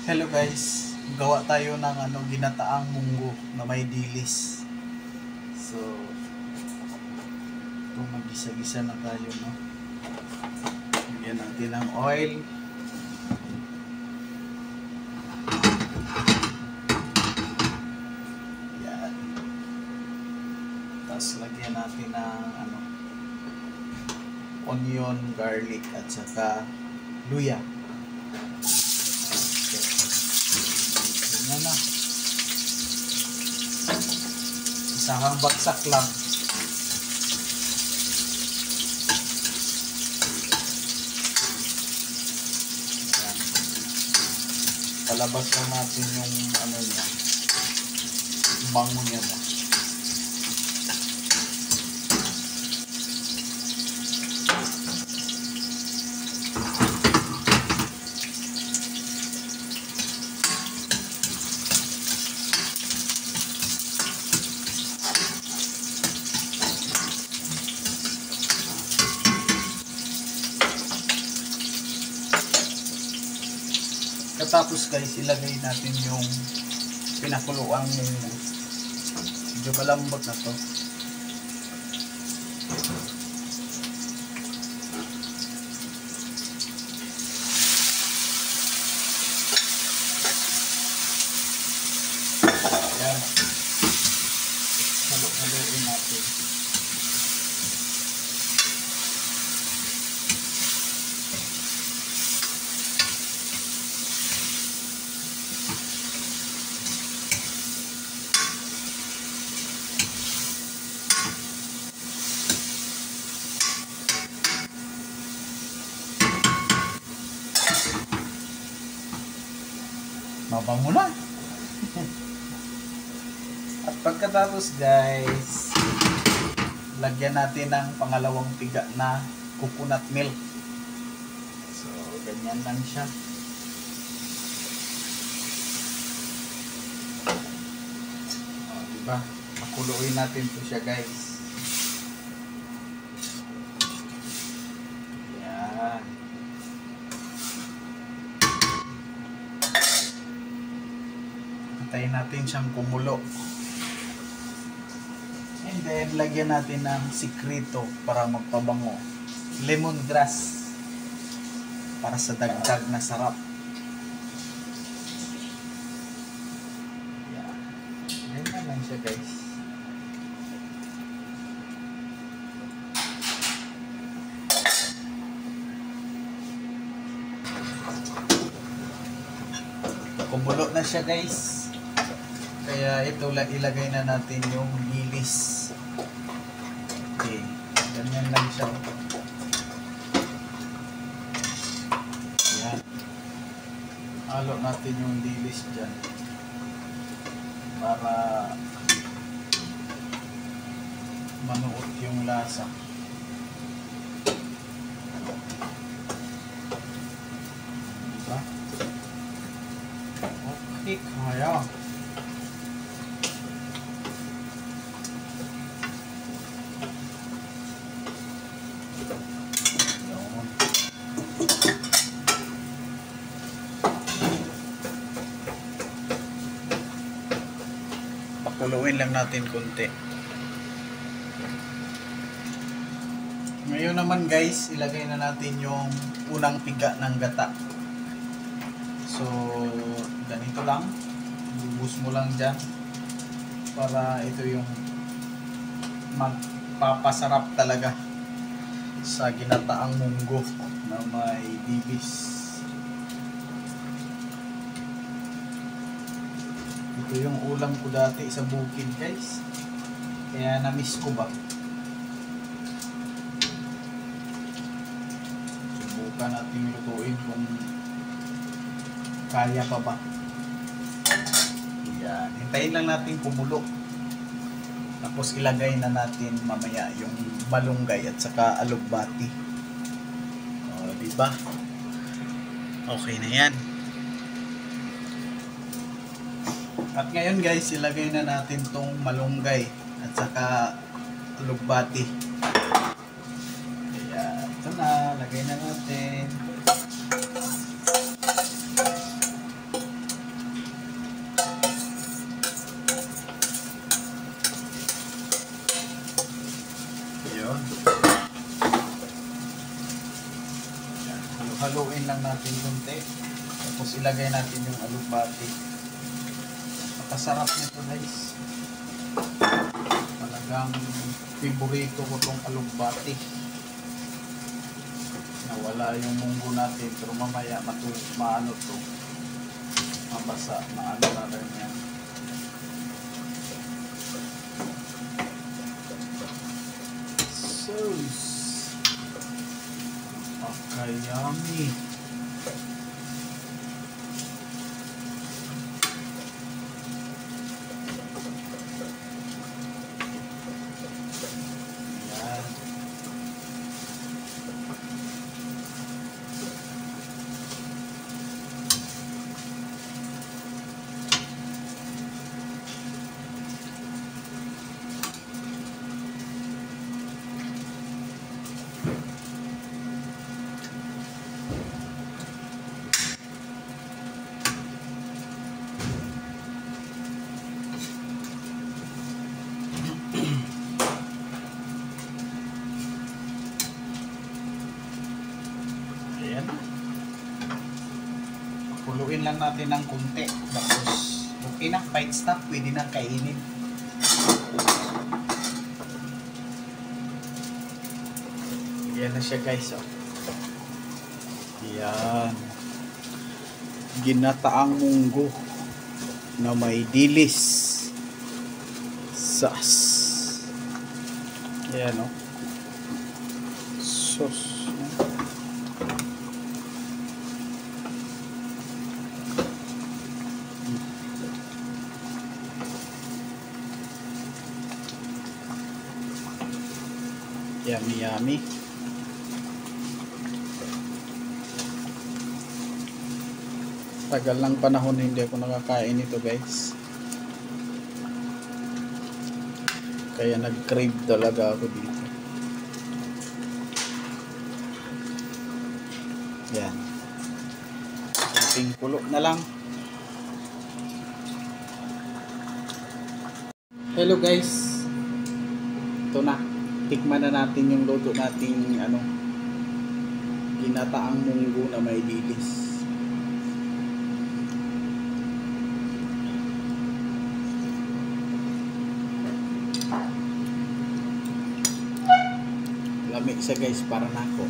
Hello guys, gawa tayo ng ginataang munggo na may dilis. So, ito magisa-gisa na tayo, no. Bigyan natin ng oil. Yan. Tapos lagyan natin ng onion, garlic at saka luya. Na. Isang bagsak lang. Ayan. Palabas lang natin yung niya, bango niya na. Tapos guys, ilagay natin yung pinakuluang munggo. Medyo malambot na to. Yan. Halo-haloin natin. Mabango na. At pagkatapos guys, lagyan natin ng pangalawang piga na coconut milk. So ganyan lang siya. Diba? Pakuluin natin po siya guys. Hintayin natin siyang kumulo. And then, lagyan natin ng sikrito para magpabango. Lemongrass. Para sa dagdag na sarap. Yan. Ganyan lang siya guys. Kumulo na siya guys. Kaya ito ilagay na natin yung dilis. Okay, ganyan lang siya. Ayan. Halo natin yung dilis dyan para manuot yung lasa. Diba? Okay, kaya. Pakuluin lang natin konti. Ngayon naman guys, ilagay na natin yung unang piga ng gata. So, ganito lang. Bubus mo lang dyan para ito yung magpapasarap talaga sa ginataang munggo na may bibis. Ito yung ulam ko dati sa bukid guys. Kaya na-miss ko ba. Subukan natin lutuin kung kaya pa ba. Yan. Hintayin lang natin kumulo. Tapos ilagay na natin mamaya yung malunggay at saka alugbati. O, diba? Okay na yan. At ngayon guys, ilagay na natin tong malunggay at saka alugbati. Kaya ito na, lagay na natin. haluin lang natin konti. Tapos ilagay natin yung alugbati. Napakasarap nito guys. Talagang favorito ko tong alugbati. Nawala yung munggo natin pero mamaya maano to. Mabasa, maano na rin yan. Sauce. Yummy. Kuluin lang natin ng kunti. Tapos, okay na. Bite stop. Pwede nang kainin. Yan na siya guys. Oh. Yan. Ginataang munggo na may dilis. Sauce. Yan o. Oh. Sauce. Yummy, yummy. Tagal lang panahon hindi ako nakakain ito guys. Kaya nag-crave talaga ako dito. Yan. Kunting kulo na lang. Hello guys. Ito na. Tikman na natin yung luto nating ginataang munggo na may dilis. Lamig siya guys, para na ako.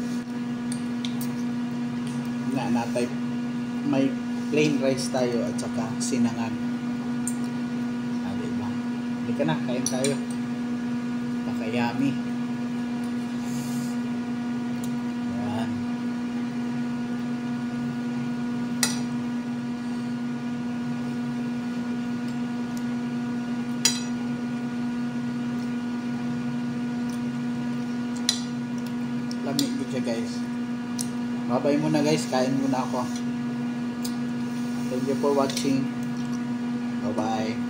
Natay may plain rice tayo at saka sinangag. Diba? Hindi ka na, kain tayo. Yummy. Yan. Lamig din siya guys. Babay muna guys, kain muna ako. Thank you for watching. Bye bye.